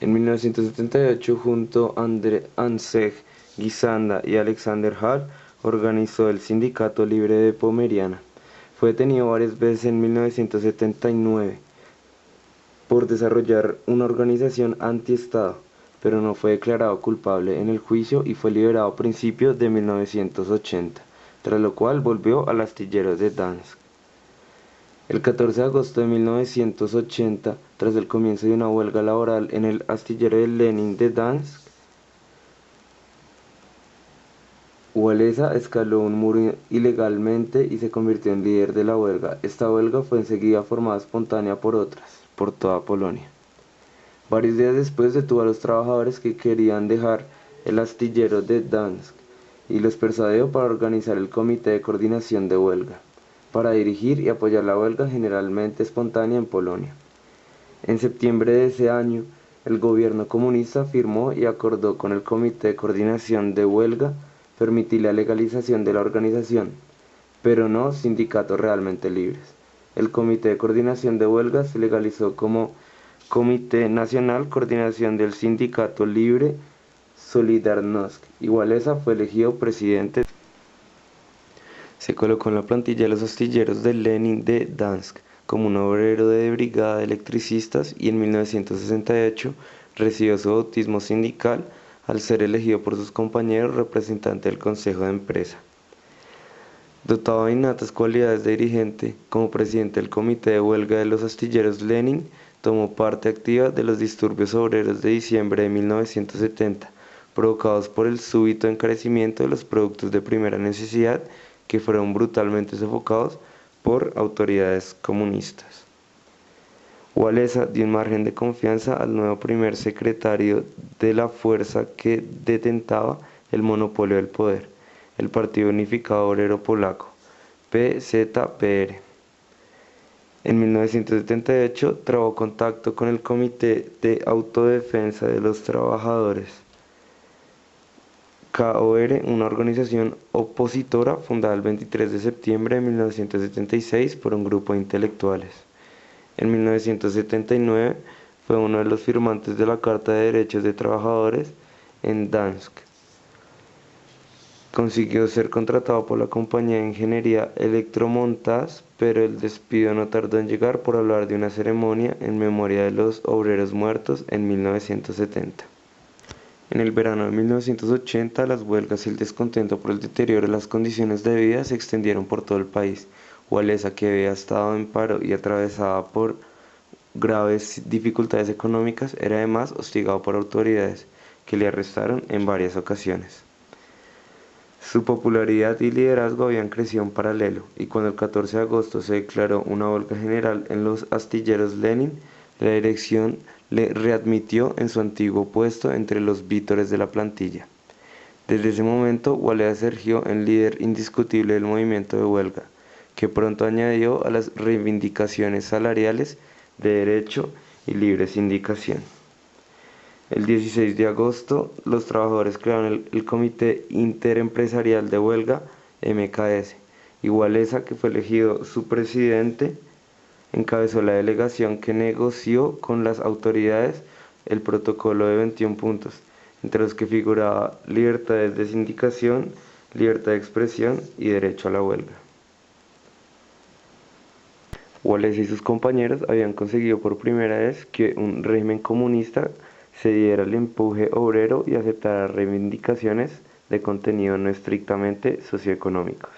En 1978, junto a Ansej Gisanda y Alexander Hall, organizó el Sindicato Libre de Pomeriana. Fue detenido varias veces en 1979 por desarrollar una organización anti-Estado, pero no fue declarado culpable en el juicio y fue liberado a principios de 1980, tras lo cual volvió al astillero de Dansk. El 14 de agosto de 1980, tras el comienzo de una huelga laboral en el astillero de Lenin de Dansk, Wałęsa escaló un muro ilegalmente y se convirtió en líder de la huelga. Esta huelga fue enseguida formada espontánea por otras, por toda Polonia. Varios días después detuvo a los trabajadores que querían dejar el astillero de Dansk y los persuadió para organizar el Comité de Coordinación de Huelga, para dirigir y apoyar la huelga generalmente espontánea en Polonia. En septiembre de ese año, el gobierno comunista firmó y acordó con el Comité de Coordinación de Huelga permitir la legalización de la organización, pero no sindicatos realmente libres. El Comité de Coordinación de Huelga se legalizó como Comité Nacional Coordinación del Sindicato Libre Solidarnosc, y Wałęsa fue elegido presidente. Se colocó en la plantilla de los astilleros de Lenin de Dansk como un obrero de brigada de electricistas y en 1968 recibió su bautismo sindical al ser elegido por sus compañeros representante del Consejo de Empresa. Dotado de innatas cualidades de dirigente, como presidente del Comité de Huelga de los Astilleros Lenin, tomó parte activa de los disturbios obreros de diciembre de 1970, provocados por el súbito encarecimiento de los productos de primera necesidad que fueron brutalmente sofocados por autoridades comunistas. Wałęsa dio un margen de confianza al nuevo primer secretario de la fuerza que detentaba el monopolio del poder, el Partido Unificado Obrero Polaco, PZPR. En 1978 trabó contacto con el Comité de Autodefensa de los Trabajadores, KOR, una organización opositora fundada el 23 de septiembre de 1976 por un grupo de intelectuales. En 1979 fue uno de los firmantes de la Carta de Derechos de Trabajadores en Dansk. Consiguió ser contratado por la compañía de ingeniería Electromontaż, pero el despido no tardó en llegar por hablar de una ceremonia en memoria de los obreros muertos en 1970. En el verano de 1980, las huelgas y el descontento por el deterioro de las condiciones de vida se extendieron por todo el país. Wałęsa, que había estado en paro y atravesada por graves dificultades económicas, era además hostigado por autoridades, que le arrestaron en varias ocasiones. Su popularidad y liderazgo habían crecido en paralelo, y cuando el 14 de agosto se declaró una huelga general en los astilleros Lenin, la dirección le readmitió en su antiguo puesto entre los vítores de la plantilla. Desde ese momento, Wałęsa se erigió en líder indiscutible del movimiento de huelga, que pronto añadió a las reivindicaciones salariales de derecho y libre sindicación. El 16 de agosto, los trabajadores crearon el Comité Interempresarial de Huelga, MKS, y Wałęsa, que fue elegido su presidente, encabezó la delegación que negoció con las autoridades el protocolo de 21 puntos, entre los que figuraba libertades de sindicación, libertad de expresión y derecho a la huelga. Wałęsa y sus compañeros habían conseguido por primera vez que un régimen comunista se diera el empuje obrero y aceptara reivindicaciones de contenido no estrictamente socioeconómicos.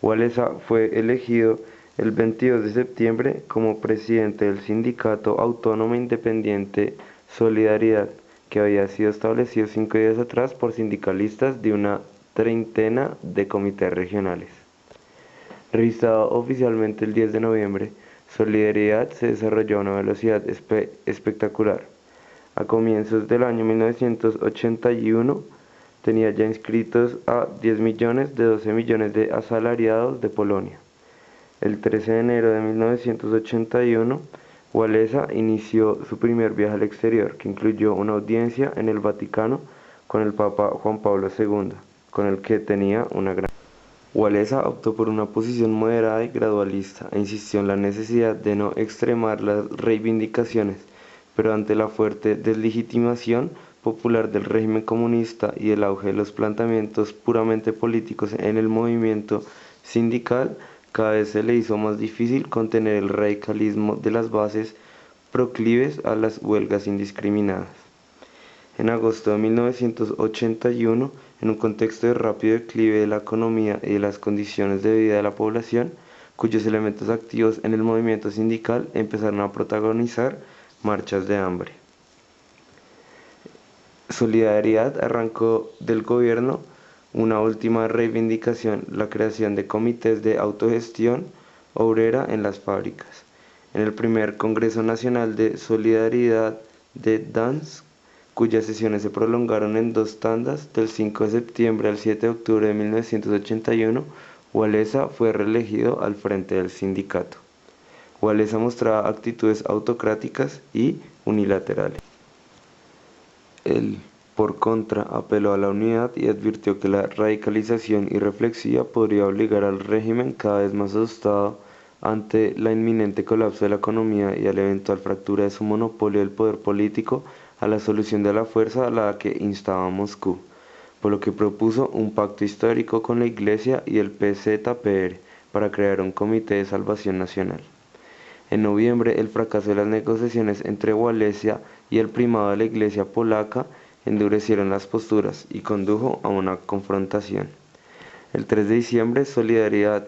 Wałęsa fue elegido el 22 de septiembre como presidente del Sindicato Autónomo Independiente Solidaridad, que había sido establecido 5 días atrás por sindicalistas de una treintena de comités regionales. Registrado oficialmente el 10 de noviembre, Solidaridad se desarrolló a una velocidad espectacular. A comienzos del año 1981 tenía ya inscritos a 10 millones de 12 millones de asalariados de Polonia. El 13 de enero de 1981, Wałęsa inició su primer viaje al exterior, que incluyó una audiencia en el Vaticano con el Papa Juan Pablo II, con el que tenía una gran... Wałęsa optó por una posición moderada y gradualista e insistió en la necesidad de no extremar las reivindicaciones, pero ante la fuerte deslegitimación popular del régimen comunista y el auge de los planteamientos puramente políticos en el movimiento sindical, cada vez se le hizo más difícil contener el radicalismo de las bases proclives a las huelgas indiscriminadas. En agosto de 1981, en un contexto de rápido declive de la economía y de las condiciones de vida de la población, cuyos elementos activos en el movimiento sindical empezaron a protagonizar marchas de hambre. Solidaridad arrancó del gobierno una última reivindicación, la creación de comités de autogestión obrera en las fábricas. En el primer Congreso Nacional de Solidaridad de Dansk, cuyas sesiones se prolongaron en dos tandas, del 5 de septiembre al 7 de octubre de 1981, Wałęsa fue reelegido al frente del sindicato. Wałęsa mostraba actitudes autocráticas y unilaterales. Él, por contra, apeló a la unidad y advirtió que la radicalización irreflexiva podría obligar al régimen, cada vez más asustado ante la inminente colapso de la economía y a la eventual fractura de su monopolio del poder político, a la solución de la fuerza a la que instaba Moscú, por lo que propuso un pacto histórico con la Iglesia y el PZPR para crear un Comité de Salvación Nacional. En noviembre, el fracaso de las negociaciones entre Wałęsa y el primado de la Iglesia polaca endurecieron las posturas y condujo a una confrontación. El 3 de diciembre, Solidaridad,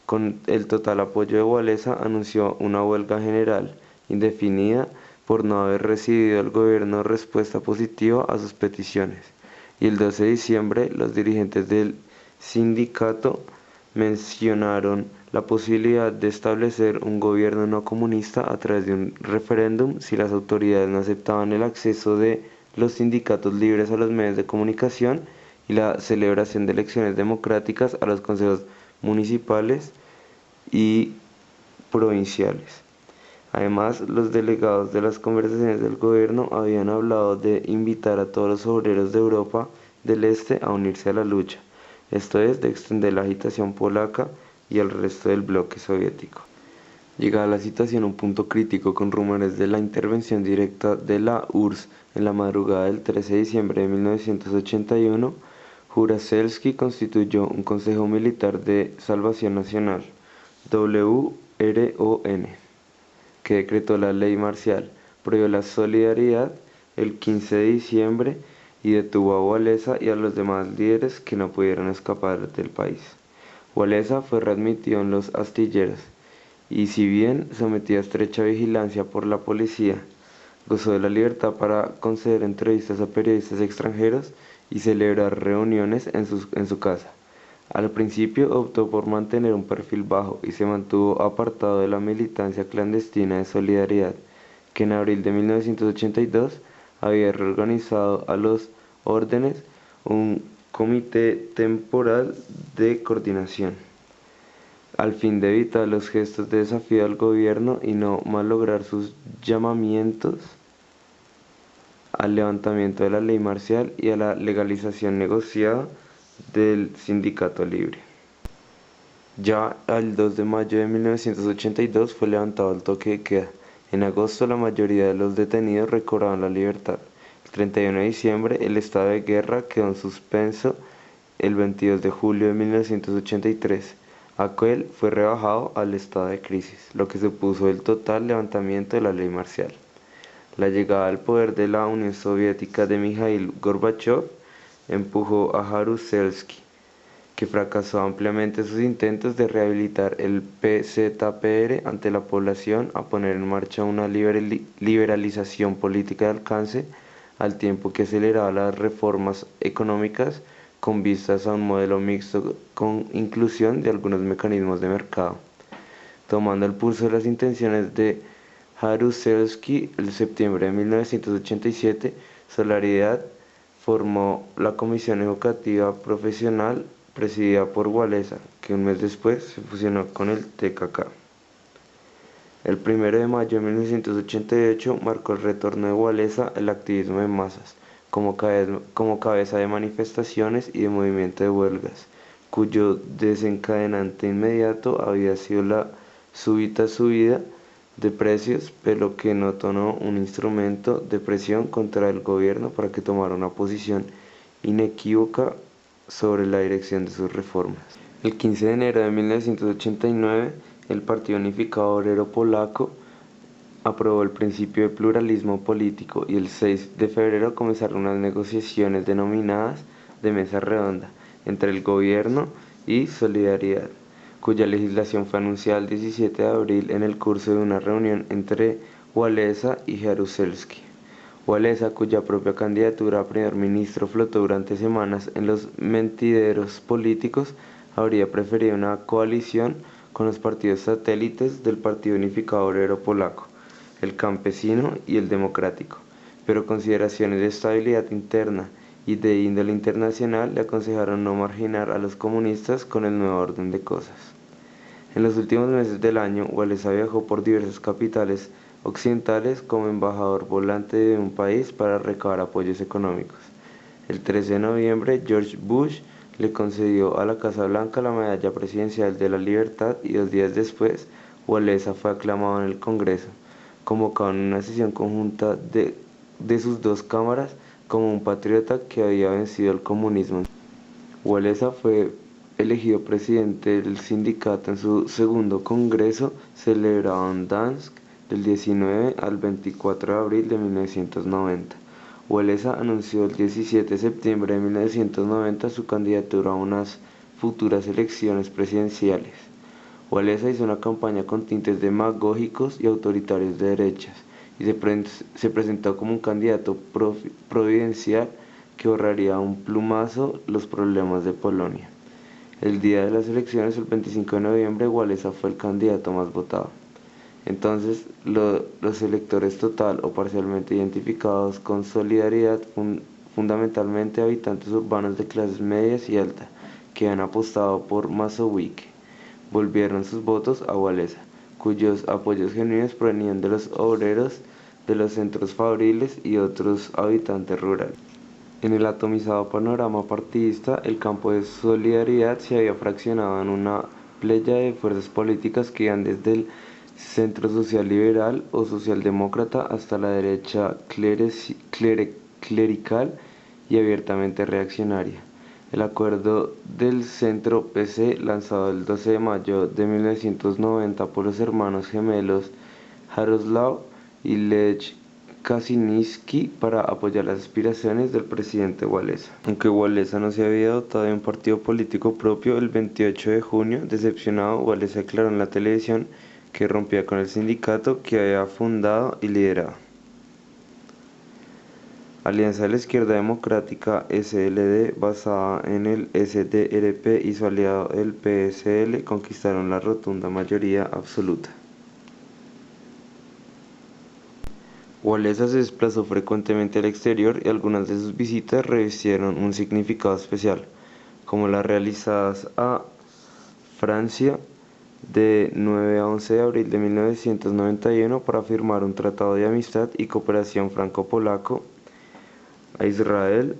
con el total apoyo de Wałęsa, anunció una huelga general indefinida por no haber recibido del gobierno respuesta positiva a sus peticiones, y el 12 de diciembre los dirigentes del sindicato mencionaron la posibilidad de establecer un gobierno no comunista a través de un referéndum si las autoridades no aceptaban el acceso de los sindicatos libres a los medios de comunicación y la celebración de elecciones democráticas a los consejos municipales y provinciales. Además, los delegados de las conversaciones del gobierno habían hablado de invitar a todos los obreros de Europa del Este a unirse a la lucha, esto es, de extender la agitación polaca y al resto del bloque soviético. Llegada la situación a un punto crítico con rumores de la intervención directa de la URSS en la madrugada del 13 de diciembre de 1981, Jaruzelski constituyó un Consejo Militar de Salvación Nacional, WRON, que decretó la ley marcial, prohibió la solidaridad el 15 de diciembre y detuvo a Wałęsa y a los demás líderes que no pudieron escapar del país. Wałęsa fue readmitido en los astilleros y, si bien sometido a estrecha vigilancia por la policía, gozó de la libertad para conceder entrevistas a periodistas extranjeros y celebrar reuniones en su casa. Al principio optó por mantener un perfil bajo y se mantuvo apartado de la militancia clandestina de Solidaridad, que en abril de 1982 había reorganizado a los órdenes un comité temporal de coordinación, al fin de evitar los gestos de desafío al gobierno y no malograr sus llamamientos al levantamiento de la ley marcial y a la legalización negociada del sindicato libre. Ya el 2 de mayo de 1982 fue levantado el toque de queda. En agosto la mayoría de los detenidos recobraron la libertad. El 31 de diciembre el estado de guerra quedó en suspenso. El 22 de julio de 1983, aquel fue rebajado al estado de crisis, lo que supuso el total levantamiento de la ley marcial. La llegada al poder de la Unión Soviética de Mikhail Gorbachev empujó a Jaruzelski, que fracasó ampliamente sus intentos de rehabilitar el PZPR ante la población, a poner en marcha una liberalización política de alcance, al tiempo que aceleraba las reformas económicas con vistas a un modelo mixto con inclusión de algunos mecanismos de mercado. Tomando el pulso de las intenciones de Jaruzelski, en septiembre de 1987, Solidaridad formó la Comisión Educativa Profesional presidida por Wałęsa, que un mes después se fusionó con el TKK. El 1 de mayo de 1988 marcó el retorno de Wałęsa al activismo de masas, como cabeza de manifestaciones y de movimiento de huelgas, cuyo desencadenante inmediato había sido la súbita subida de precios, pero que no tornó un instrumento de presión contra el gobierno para que tomara una posición inequívoca sobre la dirección de sus reformas. El 15 de enero de 1989, el Partido Unificado Obrero Polaco aprobó el principio de pluralismo político y el 6 de febrero comenzaron unas negociaciones denominadas de mesa redonda entre el gobierno y Solidaridad, cuya legislación fue anunciada el 17 de abril en el curso de una reunión entre Walesa y Jaruzelski. Walesa, cuya propia candidatura a primer ministro flotó durante semanas en los mentideros políticos, habría preferido una coalición con los partidos satélites del Partido Unificado Obrero Polaco, el Campesino y el Democrático, pero consideraciones de estabilidad interna y de índole internacional le aconsejaron no marginar a los comunistas con el nuevo orden de cosas. En los últimos meses del año, Walesa viajó por diversas capitales occidentales como embajador volante de un país para recabar apoyos económicos. El 13 de noviembre, George Bush le concedió a la Casa Blanca la Medalla Presidencial de la Libertad y 2 días después, Walesa fue aclamado en el Congreso, convocado en una sesión conjunta de sus dos cámaras como un patriota que había vencido el comunismo. Walesa fue elegido presidente del sindicato en su segundo congreso celebrado en Dansk del 19 al 24 de abril de 1990. Walesa anunció el 17 de septiembre de 1990 su candidatura a unas futuras elecciones presidenciales. Walesa hizo una campaña con tintes demagógicos y autoritarios de derechas y se presentó como un candidato providencial que ahorraría un plumazo los problemas de Polonia. El día de las elecciones, el 25 de noviembre, Walesa fue el candidato más votado. Entonces, los electores total o parcialmente identificados con Solidaridad, fundamentalmente habitantes urbanos de clases medias y altas, que han apostado por Mazowiecki, volvieron sus votos a Walesa, cuyos apoyos genuinos provenían de los obreros, de los centros fabriles y otros habitantes rurales. En el atomizado panorama partidista, el campo de Solidaridad se había fraccionado en una playa de fuerzas políticas que iban desde el centro social liberal o socialdemócrata hasta la derecha clerical y abiertamente reaccionaria. El acuerdo del centro PC, lanzado el 12 de mayo de 1990 por los hermanos gemelos Jaroslaw y Lech Kaczyński para apoyar las aspiraciones del presidente Walesa. Aunque Walesa no se había dotado de un partido político propio, el 28 de junio, decepcionado, Walesa declaró en la televisión que rompía con el sindicato que había fundado y liderado. Alianza de la Izquierda Democrática (SLD), basada en el SDRP y su aliado el PSL, conquistaron la rotunda mayoría absoluta. Walesa se desplazó frecuentemente al exterior y algunas de sus visitas revistieron un significado especial, como las realizadas a Francia de 9 a 11 de abril de 1991 para firmar un tratado de amistad y cooperación franco-polaco, a Israel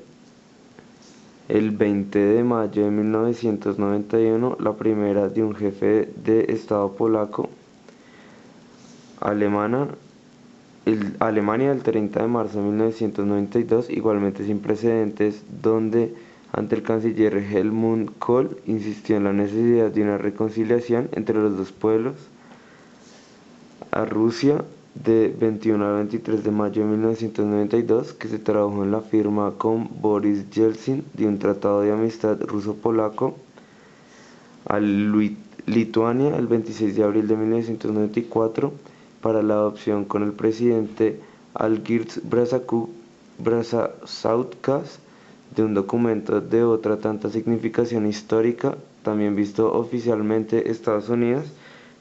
el 20 de mayo de 1991, la primera de un jefe de Estado polaco, Alemania el 30 de marzo de 1992, igualmente sin precedentes, donde ante el canciller Helmut Kohl insistió en la necesidad de una reconciliación entre los dos pueblos, a Rusia de 21 al 23 de mayo de 1992, que se tradujo en la firma con Boris Yeltsin de un tratado de amistad ruso-polaco, a Lituania el 26 de abril de 1994 para la adopción con el presidente Algirdas Brazauskas de un documento de otra tanta significación histórica, también visto oficialmente Estados Unidos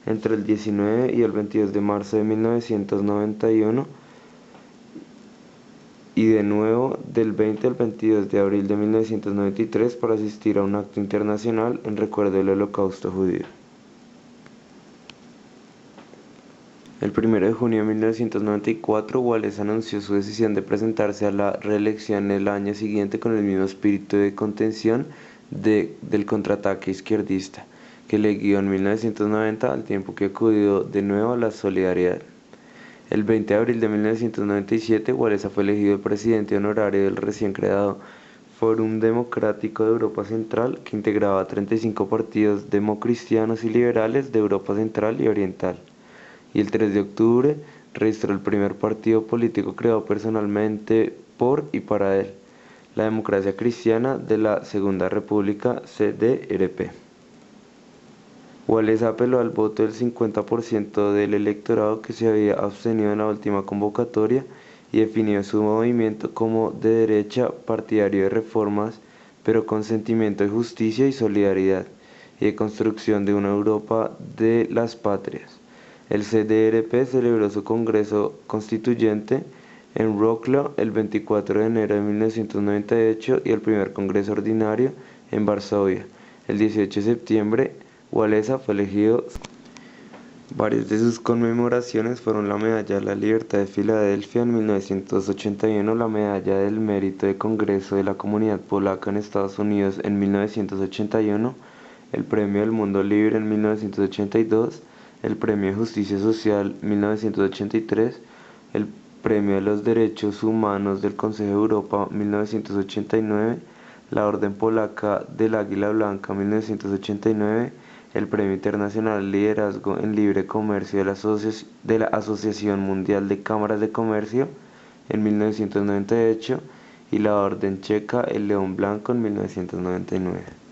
entre el 19 y el 22 de marzo de 1991 y de nuevo del 20 al 22 de abril de 1993 para asistir a un acto internacional en recuerdo del Holocausto judío. El 1 de junio de 1994, Walesa anunció su decisión de presentarse a la reelección el año siguiente con el mismo espíritu de contención del contraataque izquierdista, que le guió en 1990 al tiempo que acudió de nuevo a la solidaridad. El 20 de abril de 1997, Wałęsa fue elegido presidente honorario del recién creado Fórum Democrático de Europa Central, que integraba a 35 partidos democristianos y liberales de Europa Central y Oriental. Y el 3 de octubre registró el primer partido político creado personalmente por y para él, la Democracia Cristiana de la Segunda República, CDRP. Wałęsa apeló al voto del 50% del electorado que se había abstenido en la última convocatoria y definió su movimiento como de derecha, partidario de reformas, pero con sentimiento de justicia y solidaridad, y de construcción de una Europa de las patrias. El CDRP celebró su Congreso Constituyente en Wrocław el 24 de enero de 1998 y el primer Congreso Ordinario en Varsovia. El 18 de septiembre, Wałęsa fue elegido. Varias de sus conmemoraciones fueron la Medalla de la Libertad de Filadelfia en 1981, la Medalla del Mérito de Congreso de la Comunidad Polaca en Estados Unidos en 1981, el Premio del Mundo Libre en 1982, el Premio de Justicia Social 1983, el Premio de los Derechos Humanos del Consejo de Europa 1989, la Orden Polaca del Águila Blanca 1989, el Premio Internacional Liderazgo en Libre Comercio de la Asociación Mundial de Cámaras de Comercio en 1998 y la Orden Checa el León Blanco en 1999.